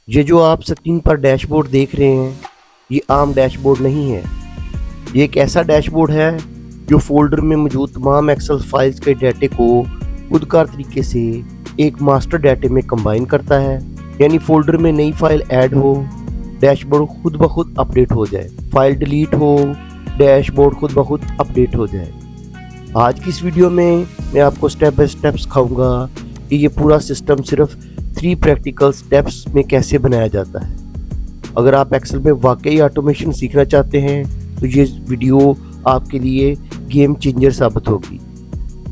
ये जो आप स्क्रीन पर डैशबोर्ड देख रहे हैं, ये आम डैशबोर्ड नहीं है। ये एक ऐसा डैशबोर्ड है जो फ़ोल्डर में मौजूद तमाम एक्सेल फाइल्स के डाटे को खुदकार तरीके से एक मास्टर डाटे में कंबाइन करता है। यानी फ़ोल्डर में नई फाइल ऐड हो, डैशबोर्ड खुद ब खुद अपडेट हो जाए। फाइल डिलीट हो, डैशबोर्ड खुद ब खुद अपडेट हो जाए। आज की इस वीडियो में मैं आपको स्टेप बाय स्टेप सिखाऊंगा कि ये पूरा सिस्टम सिर्फ 3 प्रैक्टिकल स्टेप्स में कैसे बनाया जाता है। अगर आप एक्सेल में वाकई ऑटोमेशन सीखना चाहते हैं तो ये वीडियो आपके लिए गेम चेंजर साबित होगी।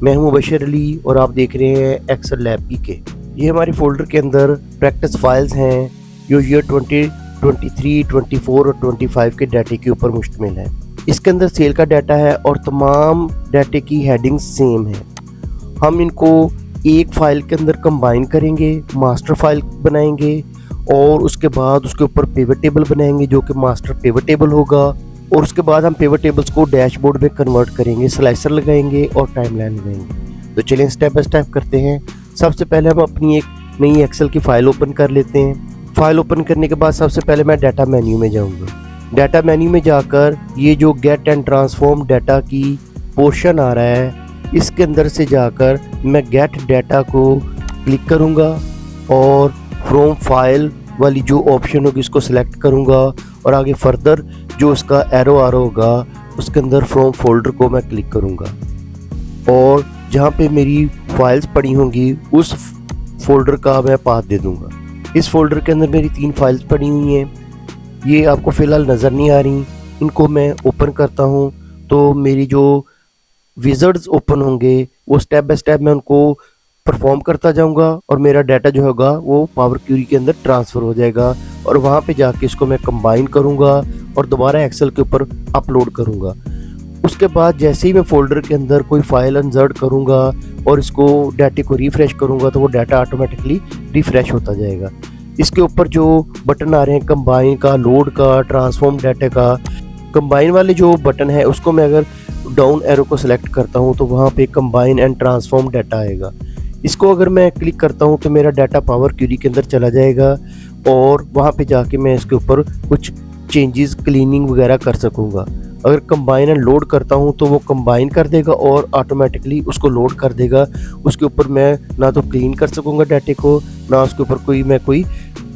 मैं हूं मुबशर अली और आप देख रहे हैं एक्सेल लैब पीके। ये हमारे फोल्डर के अंदर प्रैक्टिस फाइल्स हैं जो ईयर 2023, 24 और 25 के डाटे के ऊपर मुश्तमिल है। इसके अंदर सेल का डाटा है और तमाम डाटे की हेडिंग्स सेम है। हम इनको एक फाइल के अंदर कंबाइन करेंगे, मास्टर फाइल बनाएंगे और उसके बाद उसके ऊपर पिवट टेबल बनाएंगे जो कि मास्टर पिवट टेबल होगा। और उसके बाद हम पिवट टेबल्स को डैशबोर्ड में कन्वर्ट करेंगे, स्लाइसर लगाएंगे और टाइमलाइन लगाएंगे। तो चलिए स्टेप बाय स्टेप करते हैं। सबसे पहले हम अपनी एक नई एक्सेल की फाइल ओपन कर लेते हैं। फाइल ओपन करने के बाद सबसे पहले मैं डाटा मेन्यू में जाऊंगा। डाटा मेन्यू में जाकर ये जो गेट एंड ट्रांसफॉर्म डाटा की पोर्शन आ रहा है, इसके अंदर से जाकर मैं गेट डाटा को क्लिक करूंगा और फ्रॉम फाइल वाली जो ऑप्शन होगी उसको सिलेक्ट करूंगा और आगे फर्दर जो उसका एरो आ रहा होगा उसके अंदर फ्रॉम फोल्डर को मैं क्लिक करूंगा और जहां पे मेरी फाइल्स पड़ी होंगी उस फोल्डर का मैं पाथ दे दूंगा। इस फोल्डर के अंदर मेरी 3 फाइल्स पड़ी हुई हैं। ये आपको फ़िलहाल नज़र नहीं आ रही। इनको मैं ओपन करता हूँ तो मेरी जो विज़र्ड्स ओपन होंगे वो स्टेप बाय स्टेप मैं उनको परफॉर्म करता जाऊंगा और मेरा डाटा जो होगा वो पावर क्वेरी के अंदर ट्रांसफ़र हो जाएगा और वहाँ पे जाके इसको मैं कंबाइन करूँगा और दोबारा एक्सेल के ऊपर अपलोड करूँगा। उसके बाद जैसे ही मैं फोल्डर के अंदर कोई फाइल इंसर्ट करूँगा और इसको डाटे को रिफ़्रेश करूँगा तो वो डाटा ऑटोमेटिकली रिफ़्रेश होता जाएगा। इसके ऊपर जो बटन आ रहे हैं कंबाइन का, लोड का, ट्रांसफॉर्म डाटा का, कंबाइन वाले जो बटन है उसको मैं अगर डाउन एरो को सिलेक्ट करता हूँ तो वहाँ पे कंबाइन एंड ट्रांसफॉर्म डाटा आएगा। इसको अगर मैं क्लिक करता हूँ तो मेरा डाटा पावर क्वेरी के अंदर चला जाएगा और वहाँ पे जाके मैं इसके ऊपर कुछ चेंजेस, क्लीनिंग वगैरह कर सकूँगा। अगर कंबाइन एंड लोड करता हूँ तो वो कंबाइन कर देगा और ऑटोमेटिकली उसको लोड कर देगा। उसके ऊपर मैं ना तो क्लीन कर सकूँगा डाटे को, ना उसके ऊपर कोई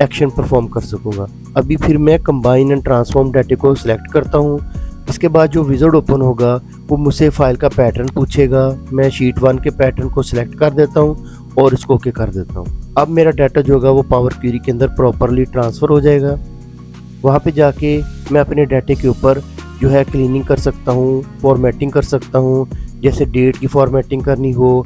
एक्शन परफॉर्म कर सकूँगा। अभी फिर मैं कंबाइन एंड ट्रांसफॉर्म डाटे को सिलेक्ट करता हूँ। इसके बाद जो विज़ार्ड ओपन होगा वो मुझसे फाइल का पैटर्न पूछेगा। मैं शीट 1 के पैटर्न को सिलेक्ट कर देता हूँ और इसको ओके कर देता हूँ। अब मेरा डाटा जो होगा वो पावर क्वेरी के अंदर प्रॉपरली ट्रांसफ़र हो जाएगा। वहाँ पे जाके मैं अपने डाटे के ऊपर जो है क्लीनिंग कर सकता हूँ, फॉर्मेटिंग कर सकता हूँ। जैसे डेट की फॉर्मेटिंग करनी हो,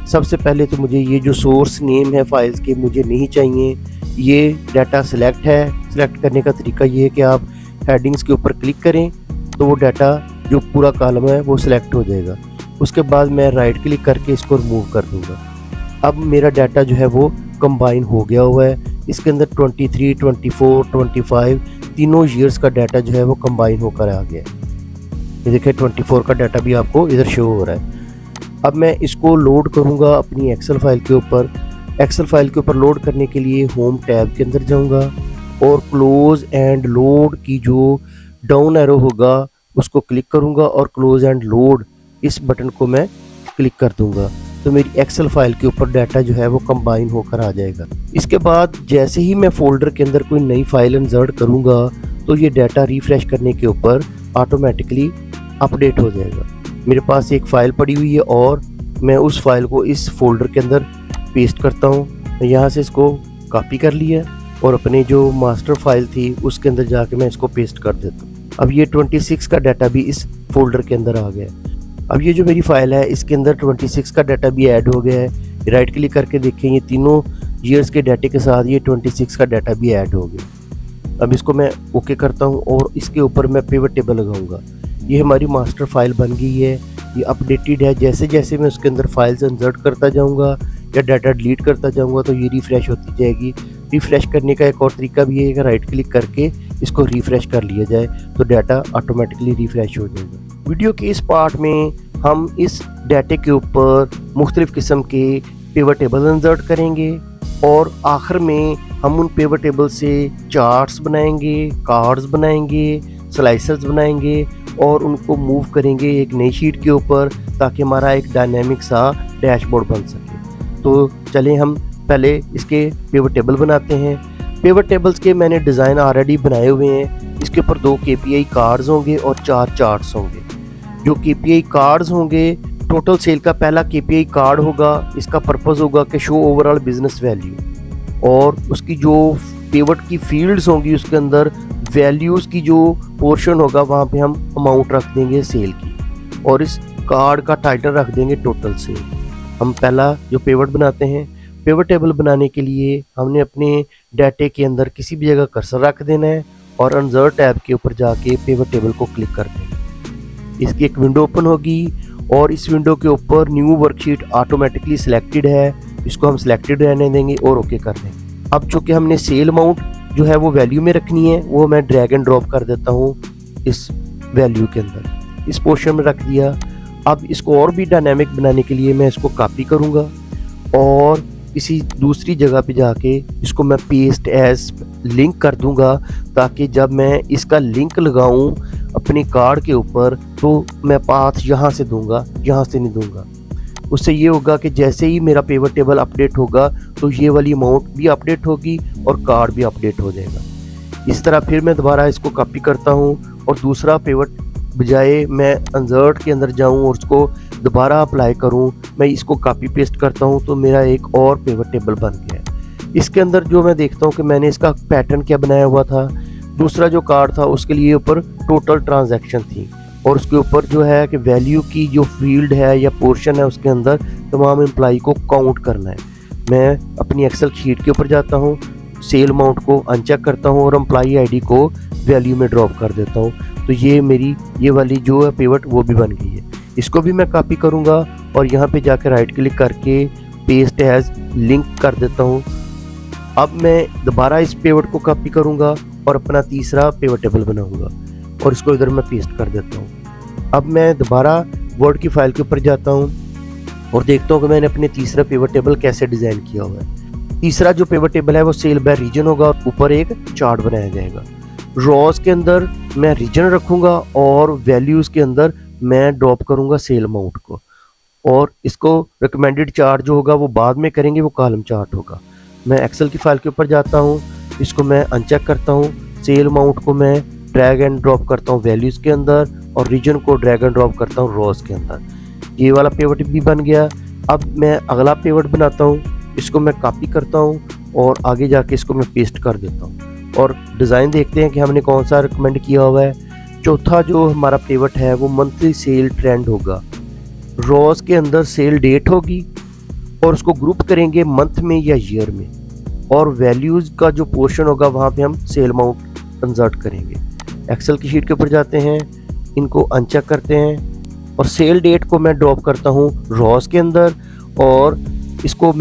सबसे पहले तो मुझे ये जो सोर्स नेम है फाइल्स के मुझे नहीं चाहिए। ये डाटा सिलेक्ट है। सिलेक्ट करने का तरीका ये है कि आप हेडिंग्स के ऊपर क्लिक करें तो वो डाटा जो पूरा कॉलम है वो सिलेक्ट हो जाएगा। उसके बाद मैं राइट क्लिक करके इसको रिमूव कर दूंगा। अब मेरा डाटा जो है वो कंबाइन हो गया हुआ है। इसके अंदर 23, 24, 25 तीनों ईयर्स का डाटा जो है वो कंबाइन होकर आ गया है। ये देखिए 24 का डाटा भी आपको इधर शो हो रहा है। अब मैं इसको लोड करूँगा अपनी एक्सेल फाइल के ऊपर। एक्सेल फाइल के ऊपर लोड करने के लिए होम टैब के अंदर जाऊँगा और क्लोज एंड लोड की जो डाउन एरो होगा उसको क्लिक करूंगा और क्लोज एंड लोड इस बटन को मैं क्लिक कर दूंगा तो मेरी एक्सेल फाइल के ऊपर डाटा जो है वो कंबाइन होकर आ जाएगा। इसके बाद जैसे ही मैं फोल्डर के अंदर कोई नई फाइल इंसर्ट करूंगा तो ये डाटा रिफ्रेश करने के ऊपर ऑटोमेटिकली अपडेट हो जाएगा। मेरे पास एक फ़ाइल पड़ी हुई है और मैं उस फाइल को इस फोल्डर के अंदर पेस्ट करता हूँ। मैं यहाँ से इसको कॉपी कर लिया और अपनी जो मास्टर फाइल थी उसके अंदर जाके मैं इसको पेस्ट कर देता हूँ। अब ये 26 का डाटा भी इस फोल्डर के अंदर आ गया। अब ये जो मेरी फाइल है इसके अंदर 26 का डाटा भी ऐड हो गया है। राइट क्लिक करके देखें, ये तीनों ईयर्स के डाटे के साथ ये 26 का डाटा भी ऐड हो गया। अब इसको मैं ओके करता हूँ और इसके ऊपर मैं पिवट टेबल लगाऊंगा। ये हमारी मास्टर फाइल बन गई है, ये अपडेटेड है। जैसे जैसे मैं उसके अंदर फाइल्स इंसर्ट करता जाऊँगा या डाटा डिलीट करता जाऊँगा तो ये रिफ़्रेश होती जाएगी। रिफ़्रेश करने का एक और तरीका भी है कि राइट क्लिक करके इसको रिफ़्रेश कर लिया जाए तो डाटा ऑटोमेटिकली रिफ़्रेश हो जाएगा। वीडियो के इस पार्ट में हम इस डाटे के ऊपर मुख्तलिफ़ किस्म के पिवट टेबल इंसर्ट करेंगे और आखिर में हम उन पिवट टेबल से चार्ट्स बनाएंगे, कार्ड्स बनाएंगे, स्लाइसर्स बनाएंगे और उनको मूव करेंगे एक नई शीट के ऊपर ताकि हमारा एक डायनेमिक सा डैशबोर्ड बन सके। तो चलें हम पहले इसके पिवट टेबल बनाते हैं। पिवट टेबल्स के मैंने डिज़ाइन ऑलरेडी बनाए हुए हैं। इसके ऊपर 2 KPI कार्ड्स होंगे और 4 चार्ट्स होंगे। जो KPI कार्ड्स होंगे, टोटल सेल का पहला KPI कार्ड होगा। इसका पर्पस होगा कि शो ओवरऑल बिजनेस वैल्यू, और उसकी जो पिवट की फील्ड्स होंगी उसके अंदर वैल्यूज़ की जो पोर्शन होगा वहाँ पे हम अमाउंट रख देंगे सेल की, और इस कार्ड का टाइटल रख देंगे टोटल सेल। हम पहला जो पिवट बनाते हैं, पिवट टेबल बनाने के लिए हमने अपने डाटे के अंदर किसी भी जगह कर्सर रख देना है और इंसर्ट टैब के ऊपर जाके पिवट टेबल को क्लिक कर देना। इसकी एक विंडो ओपन होगी और इस विंडो के ऊपर न्यू वर्कशीट ऑटोमेटिकली सिलेक्टेड है, इसको हम सिलेक्टेड रहने देंगे और ओके कर देंगे। अब चूँकि हमने सेल अमाउंट जो है वो वैल्यू में रखनी है, वो मैं ड्रैग एंड ड्रॉप कर देता हूँ इस वैल्यू के अंदर, इस पोर्शन में रख दिया। अब इसको और भी डायनामिक बनाने के लिए मैं इसको कॉपी करूँगा और किसी दूसरी जगह पे जाके इसको मैं पेस्ट एज लिंक कर दूंगा, ताकि जब मैं इसका लिंक लगाऊं अपने कार्ड के ऊपर तो मैं पाथ यहाँ से दूंगा, यहाँ से नहीं दूंगा। उससे ये होगा कि जैसे ही मेरा पिवट टेबल अपडेट होगा तो ये वाली अमाउंट भी अपडेट होगी और कार्ड भी अपडेट हो जाएगा। इस तरह फिर मैं दोबारा इसको कॉपी करता हूँ और दूसरा पिवट बजाय मैं इंसर्ट के अंदर जाऊं और उसको दोबारा अप्लाई करूं, मैं इसको कॉपी पेस्ट करता हूं तो मेरा एक और पिवट टेबल बन गया है। इसके अंदर जो मैं देखता हूं कि मैंने इसका पैटर्न क्या बनाया हुआ था। दूसरा जो कार्ड था उसके लिए ऊपर टोटल ट्रांजैक्शन थी और उसके ऊपर जो है कि वैल्यू की जो फील्ड है या पोर्शन है उसके अंदर तमाम एम्प्लॉई को काउंट करना है। मैं अपनी एक्सेल शीट के ऊपर जाता हूँ, सेल अमाउंट को अनचेक करता हूँ और एम्प्लॉई आईडी को वैल्यू में ड्रॉप कर देता हूँ। तो ये मेरी ये वाली जो है पिवट वो भी बन गई है। इसको भी मैं कॉपी करूँगा और यहाँ पे जाकर राइट क्लिक करके पेस्ट एज लिंक कर देता हूँ। अब मैं दोबारा इस पिवट को कॉपी करूँगा और अपना तीसरा पिवट टेबल बनाऊँगा और इसको इधर मैं पेस्ट कर देता हूँ। अब मैं दोबारा वर्ड की फाइल के ऊपर जाता हूँ और देखता हूँ कि मैंने अपने तीसरा पिवट टेबल कैसे डिज़ाइन किया हुआ है। तीसरा जो पिवट टेबल है वो सेल बाय रीजन होगा और ऊपर एक चार्ट बनाया जाएगा। रॉज के अंदर मैं रीजन रखूँगा और वैल्यूज़ के अंदर मैं ड्रॉप करूँगा सेल अमाउंट को, और इसको रिकमेंडेड चार्ट जो होगा वो बाद में करेंगे, वो कॉलम चार्ट होगा। मैं एक्सेल की फाइल के ऊपर जाता हूँ, इसको मैं अनचेक करता हूँ, सेल अमाउंट को मैं ड्रैग एंड ड्रॉप करता हूँ वैल्यूज़ के अंदर और रीजन को ड्रैग एंड ड्रॉप करता हूँ रॉज के अंदर। ये वाला पिवट भी बन गया। अब मैं अगला पिवट बनाता हूँ, इसको मैं कॉपी करता हूँ और आगे जाके इसको मैं पेस्ट कर देता हूँ और डिज़ाइन देखते हैं कि हमने कौन सा रिकमेंड किया हुआ है। चौथा जो हमारा पिवट है वो मंथली सेल ट्रेंड होगा। रॉज के अंदर सेल डेट होगी और उसको ग्रुप करेंगे मंथ में या ईयर में, और वैल्यूज़ का जो पोर्शन होगा वहाँ पे हम सेल अमाउंट इंसर्ट करेंगे। एक्सेल की शीट के ऊपर जाते हैं, इनको अनचेक करते हैं और सेल डेट को मैं ड्रॉप करता हूँ रॉज के अंदर, और इसको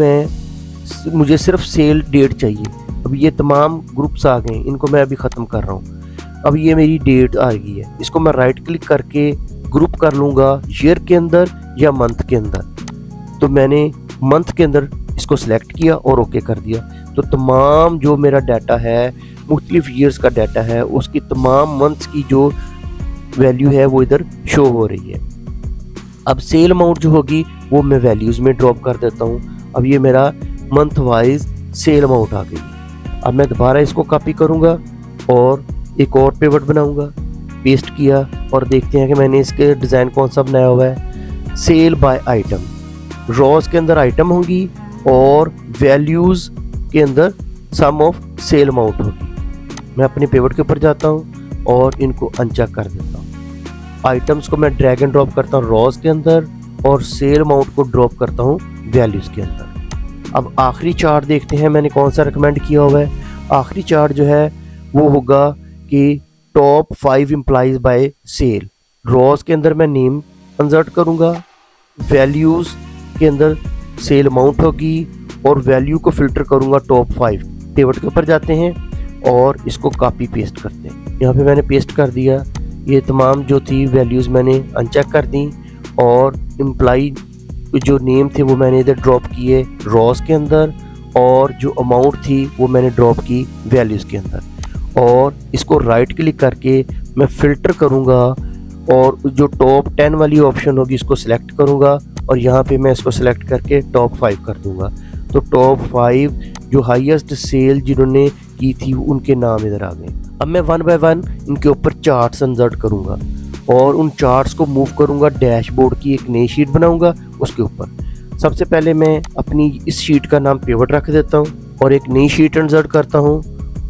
मुझे सिर्फ सेल डेट चाहिए। अब ये तमाम ग्रुप्स आ गए, इनको मैं अभी ख़त्म कर रहा हूँ। अब ये मेरी डेट आ गई है, इसको मैं राइट क्लिक करके ग्रुप कर लूँगा ईयर के अंदर या मंथ के अंदर। तो मैंने मंथ के अंदर इसको सिलेक्ट किया और ओके कर दिया। तो तमाम जो मेरा डाटा है, मुख्तलिफ ईयर्स का डाटा है, उसकी तमाम मंथ्स की जो वैल्यू है वो इधर शो हो रही है। अब सेल अमाउंट जो होगी वो मैं वैल्यूज़ में ड्रॉप कर देता हूँ। अब ये मेरा मंथ वाइज सेल अमाउंट आ गई है। अब मैं दोबारा इसको कॉपी करूँगा और एक और पिवट बनाऊँगा, पेस्ट किया और देखते हैं कि मैंने इसके डिज़ाइन कौन सा बनाया हुआ है। सेल बाय आइटम, रॉज के अंदर आइटम होंगी और वैल्यूज़ के अंदर सम ऑफ सेल अमाउंट होगी। मैं अपने पिवट के ऊपर जाता हूँ और इनको अनचेक कर देता हूँ। आइटम्स को मैं ड्रैग एंड ड्रॉप करता हूँ रॉज के अंदर और सेल अमाउंट को ड्रॉप करता हूँ वैल्यूज़ के अंदर। अब आखिरी चार्ट देखते हैं मैंने कौन सा रिकमेंड किया हुआ है। आखिरी चार्ट जो है वो होगा कि टॉप 5 एम्प्लॉइज बाय सेल। रॉज के अंदर मैं नेम इंसर्ट करूँगा, वैल्यूज़ के अंदर सेल अमाउंट होगी और वैल्यू को फिल्टर करूँगा टॉप 5। पिवट के ऊपर जाते हैं और इसको कॉपी पेस्ट करते हैं। यहाँ पे मैंने पेस्ट कर दिया। ये तमाम जो थी वैल्यूज़ मैंने अनचेक कर दी और एम्प्लॉई जो नेम थे वो मैंने इधर ड्रॉप किए रॉज के अंदर और जो अमाउंट थी वो मैंने ड्रॉप की वैल्यूज़ के अंदर। और इसको राइट क्लिक करके मैं फ़िल्टर करूँगा और जो टॉप 10 वाली ऑप्शन होगी इसको सिलेक्ट करूँगा और यहाँ पे मैं इसको सिलेक्ट करके टॉप 5 कर दूँगा। तो टॉप 5 जो हाईएस्ट सेल जिन्होंने की थी उनके नाम इधर आ गए। अब मैं वन बाय वन इनके ऊपर चार्ट्स इंसर्ट करूँगा और उन चार्ट्स को मूव करूँगा। डैशबोर्ड की एक नई शीट बनाऊँगा उसके ऊपर। सबसे पहले मैं अपनी इस शीट का नाम पिवट रख देता हूँ और एक नई शीट इंसर्ट करता हूँ,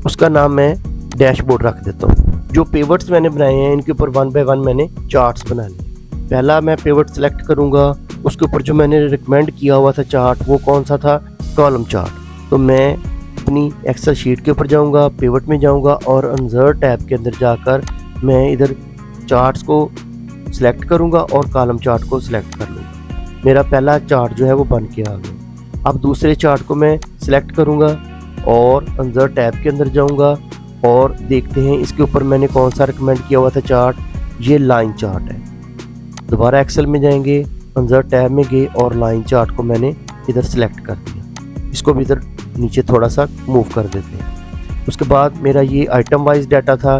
उसका नाम मैं डैशबोर्ड रख देता हूँ। जो पिवट्स मैंने बनाए हैं इनके ऊपर वन बाय वन मैंने चार्ट्स बना लिए। पहला मैं पिवट सेलेक्ट करूँगा, उसके ऊपर जो मैंने रिकमेंड किया हुआ था चार्ट वो कौन सा था, कॉलम चार्ट। तो मैं अपनी एक्सेल शीट के ऊपर जाऊँगा, पिवट में जाऊँगा और इंसर्ट टैब के अंदर जाकर मैं इधर चार्ट्स को सिलेक्ट करूँगा और कॉलम चार्ट को सिलेक्ट कर लूँगा। मेरा पहला चार्ट जो है वो बन के आ गया। अब दूसरे चार्ट को मैं सिलेक्ट करूँगा और इंसर्ट टैब के अंदर जाऊँगा और देखते हैं इसके ऊपर मैंने कौन सा रिकमेंड किया हुआ था चार्ट, ये लाइन चार्ट है। दोबारा एक्सेल में जाएंगे, इंसर्ट टैब में गए और लाइन चार्ट को मैंने इधर सेलेक्ट कर दिया। इसको भी इधर नीचे थोड़ा सा मूव कर देते हैं। उसके बाद मेरा ये आइटम वाइज डाटा था,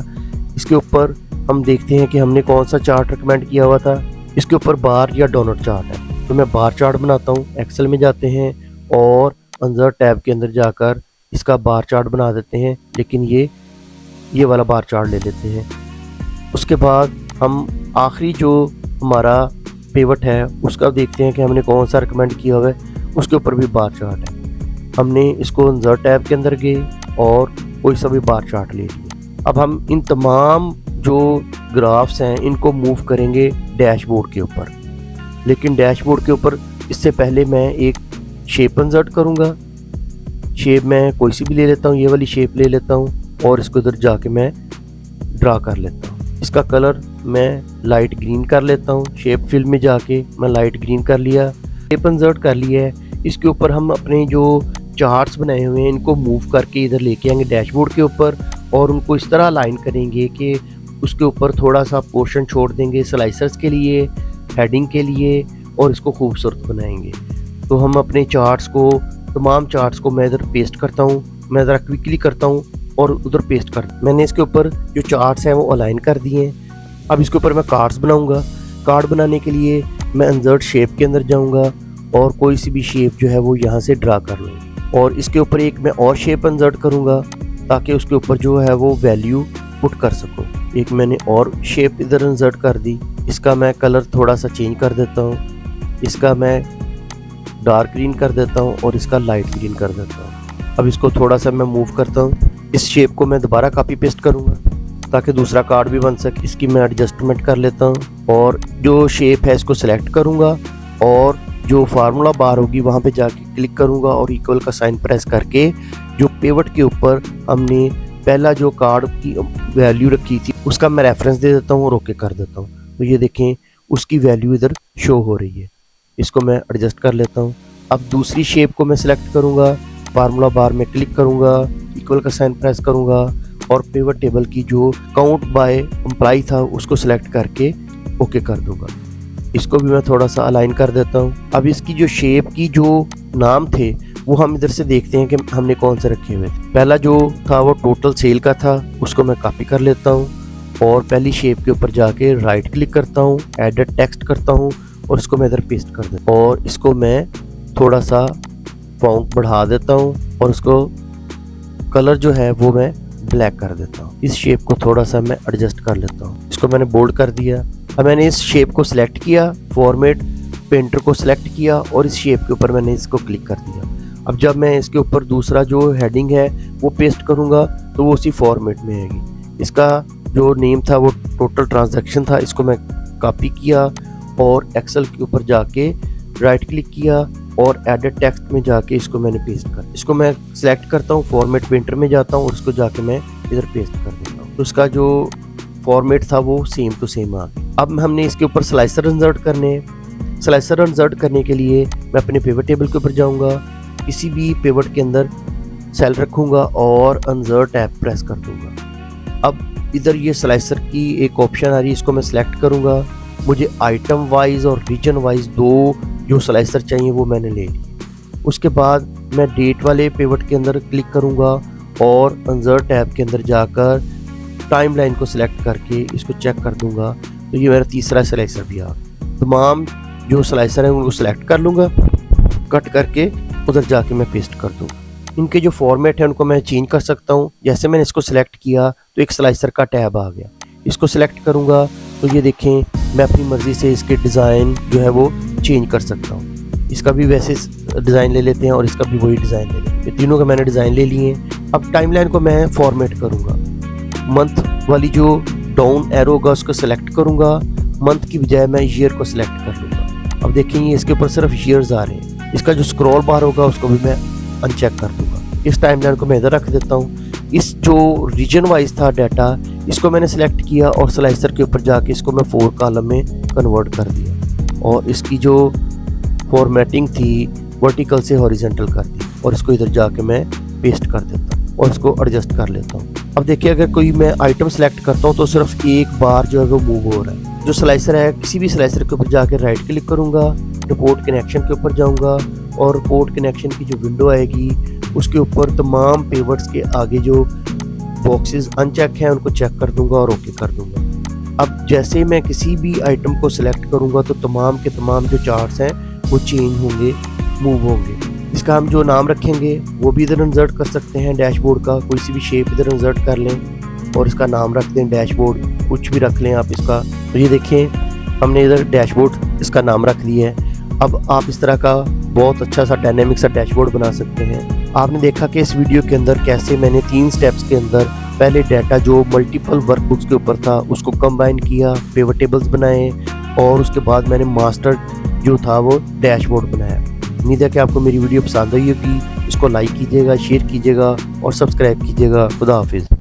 इसके ऊपर हम देखते हैं कि हमने कौन सा चार्ट रिकमेंड किया हुआ था। इसके ऊपर बार या डोनट चार्ट है, तो मैं बार चार्ट बनाता हूँ। एक्सेल में जाते हैं और इंसर्ट टैब के अंदर जाकर इसका बार चार्ट बना देते हैं, लेकिन ये वाला बार चार्ट ले लेते हैं। उसके बाद हम आखिरी जो हमारा पिवट है उसका देखते हैं कि हमने कौन सा रिकमेंड किया हुआ है, उसके ऊपर भी बार चार्ट है। हमने इसको इंसर्ट टैब के अंदर गए और कोई सा भी बार चार्ट ले लिया। अब हम इन तमाम जो ग्राफ्स हैं इनको मूव करेंगे डैशबोर्ड के ऊपर, लेकिन डैशबोर्ड के ऊपर इससे पहले मैं एक शेप इंसर्ट करूँगा। शेप मैं कोई सी भी ले लेता हूँ, ये वाली शेप ले लेता हूँ और इसको इधर जाके मैं ड्रा कर लेता हूँ। इसका कलर मैं लाइट ग्रीन कर लेता हूँ। शेप फिल में जाके मैं लाइट ग्रीन कर लिया, शेप इंसर्ट कर लिया है। इसके ऊपर हम अपने जो चार्ट्स बनाए हुए हैं इनको मूव करके इधर लेके आएंगे डैशबोर्ड के ऊपर और उनको इस तरह अलाइन करेंगे कि उसके ऊपर थोड़ा सा पोर्शन छोड़ देंगे स्लाइसर्स के लिए, हेडिंग के लिए, और इसको खूबसूरत बनाएंगे। तो हम अपने चार्ट्स को, तमाम चार्ट्स को मैं इधर पेस्ट करता हूँ। मैं ज़रा क्विकली करता हूँ और उधर पेस्ट कर, मैंने इसके ऊपर जो चार्ट्स हैं वो अलाइन कर दिए हैं। अब इसके ऊपर मैं कार्ड्स बनाऊंगा। कार्ड बनाने के लिए मैं इंसर्ट शेप के अंदर जाऊंगा और कोई सी भी शेप जो है वो यहाँ से ड्रा कर लूँ और इसके ऊपर एक मैं और शेप इंसर्ट करूँगा ताकि उसके ऊपर जो है वो वैल्यू पुट कर सकूँ। एक मैंने और शेप इधर इंसर्ट कर दी। इसका मैं कलर थोड़ा सा चेंज कर देता हूँ, इसका मैं डार्क ग्रीन कर देता हूँ और इसका लाइट ग्रीन कर देता हूँ। अब इसको थोड़ा सा मैं मूव करता हूँ। इस शेप को मैं दोबारा कॉपी पेस्ट करूँगा ताकि दूसरा कार्ड भी बन सके। इसकी मैं एडजस्टमेंट कर लेता हूँ और जो शेप है इसको सेलेक्ट करूँगा और जो फार्मूला बार होगी वहाँ पे जाके क्लिक करूँगा और इक्वल का साइन प्रेस करके जो पिवट के ऊपर हमने पहला जो कार्ड की वैल्यू रखी थी उसका मैं रेफरेंस दे देता हूँ और ओके कर देता हूँ। तो ये देखें उसकी वैल्यू इधर शो हो रही है। इसको मैं एडजस्ट कर लेता हूँ। अब दूसरी शेप को मैं सिलेक्ट करूँगा, फार्मूला बार में क्लिक करूँगा, इक्वल का साइन प्रेस करूँगा और पिवट टेबल की जो काउंट बाय एम्प्लॉय था उसको सिलेक्ट करके ओके कर दूँगा। इसको भी मैं थोड़ा सा अलाइन कर देता हूँ। अब इसकी जो शेप की जो नाम थे वो हम इधर से देखते हैं कि हमने कौन से रखे हुए थे। पहला जो था वो टोटल सेल का था, उसको मैं कॉपी कर लेता हूँ और पहली शेप के ऊपर जाके राइट क्लिक करता हूँ, एडिट टेक्स्ट करता हूँ और इसको मैं इधर पेस्ट कर देता हूँ और इसको मैं थोड़ा सा फॉन्ट बढ़ा देता हूँ और उसको कलर जो है वो मैं ब्लैक कर देता हूँ। इस शेप को थोड़ा सा मैं एडजस्ट कर लेता हूँ। इसको मैंने बोल्ड कर दिया। अब मैंने इस शेप को सिलेक्ट किया, फॉर्मेट पेंटर को सिलेक्ट किया और इस शेप के ऊपर मैंने इसको क्लिक कर दिया। अब जब मैं इसके ऊपर दूसरा जो हेडिंग है वो पेस्ट करूँगा तो वो उसी फॉर्मेट में आएगी। इसका जो नेम था वो टोटल ट्रांजैक्शन था, इसको मैं कॉपी किया और एक्सेल के ऊपर जाके राइट क्लिक किया और एडिट टेक्स्ट में जाके इसको मैंने पेस्ट कर, इसको मैं सिलेक्ट करता हूँ, फॉर्मेट पेंटर में जाता हूँ और इसको जाके मैं इधर पेस्ट कर देता हूँ। तो उसका जो फॉर्मेट था वो सेम टू सेम आ गया। अब हमने इसके ऊपर स्लाइसर इंसर्ट करने हैं। स्लाइसर इंसर्ट करने के लिए मैं अपने पिवट टेबल के ऊपर जाऊँगा, किसी भी पिवट के अंदर सेल रखूँगा और इंसर्ट टैब प्रेस कर दूँगा। अब इधर ये स्लाइसर की एक ऑप्शन आ रही है, इसको मैं सिलेक्ट करूँगा। मुझे आइटम वाइज और रीजन वाइज दो जो स्लाइसर चाहिए वो मैंने ले लिए। उसके बाद मैं डेट वाले पिवट के अंदर क्लिक करूँगा और इंसर्ट टैब के अंदर जाकर टाइमलाइन को सिलेक्ट करके इसको चेक कर दूंगा। तो ये मेरा तीसरा स्लाइसर भी आ गया। तमाम जो स्लाइसर हैं उनको सिलेक्ट कर लूँगा, कट करके उधर जाके मैं पेस्ट कर दूँगा। इनके जो फॉर्मेट है उनको मैं चेंज कर सकता हूँ। जैसे मैंने इसको सिलेक्ट किया तो एक स्लाइसर का टैब आ गया, इसको सिलेक्ट करूँगा तो ये देखें मैं अपनी मर्ज़ी से इसके डिज़ाइन जो है वो चेंज कर सकता हूँ। इसका भी वैसे डिज़ाइन ले लेते हैं और इसका भी वही डिज़ाइन ले लेते हैं। ये तीनों का मैंने डिज़ाइन ले लिए हैं। अब टाइमलाइन को मैं फॉर्मेट करूँगा। मंथ वाली जो डाउन एरो होगा उसको सिलेक्ट करूँगा, मंथ की बजाय मैं ईयर को सिलेक्ट कर लूँगा। अब देखेंगे इसके ऊपर सिर्फ ईयर्स आ रहे हैं। इसका जो स्क्रॉल बार होगा उसको भी मैं अनचेक कर दूँगा। इस टाइमलाइन को मैं इधर रख देता हूँ। इस जो रीजन वाइज था डाटा, इसको मैंने सिलेक्ट किया और स्लाइसर के ऊपर जाके इसको मैं 4 कॉलम में कन्वर्ट कर दिया और इसकी जो फॉर्मेटिंग थी वर्टिकल से हॉरिजॉन्टल कर दी और इसको इधर जाके मैं पेस्ट कर देता हूँ और इसको एडजस्ट कर लेता हूँ। अब देखिए अगर कोई मैं आइटम सेलेक्ट करता हूँ तो सिर्फ एक बार जो है वो मूव हो रहा है। जो स्लाइसर है किसी भी स्लाइसर के ऊपर जाके राइट क्लिक करूँगा, रिपोर्ट कनेक्शन के ऊपर जाऊँगा और रिपोर्ट कनेक्शन की जो विंडो आएगी उसके ऊपर तमाम पिवट्स के आगे जो बॉक्सेस अनचेक हैं उनको चेक कर दूंगा और ओके कर दूंगा। अब जैसे मैं किसी भी आइटम को सिलेक्ट करूंगा तो तमाम के तमाम जो चार्ट्स हैं वो चेंज होंगे, मूव होंगे। इसका हम जो नाम रखेंगे वो भी इधर इंसर्ट कर सकते हैं। डैशबोर्ड का कोई सी भी शेप इधर इंसर्ट कर लें और इसका नाम रख दें डैशबोर्ड, कुछ भी रख लें आप इसका। तो ये देखें हमने इधर डैशबोर्ड इसका नाम रख दिया है। अब आप इस तरह का बहुत अच्छा सा डायनेमिक सा डैशबोर्ड बना सकते हैं। आपने देखा कि इस वीडियो के अंदर कैसे मैंने 3 स्टेप्स के अंदर पहले डाटा जो मल्टीपल वर्कबुक्स के ऊपर था उसको कंबाइन किया, पिवट टेबल्स बनाए और उसके बाद मैंने मास्टर जो था वो डैशबोर्ड बनाया। उम्मीद है कि आपको मेरी वीडियो पसंद आई होगी। इसको लाइक कीजिएगा, शेयर कीजिएगा और सब्सक्राइब कीजिएगा। खुदा हाफिज़।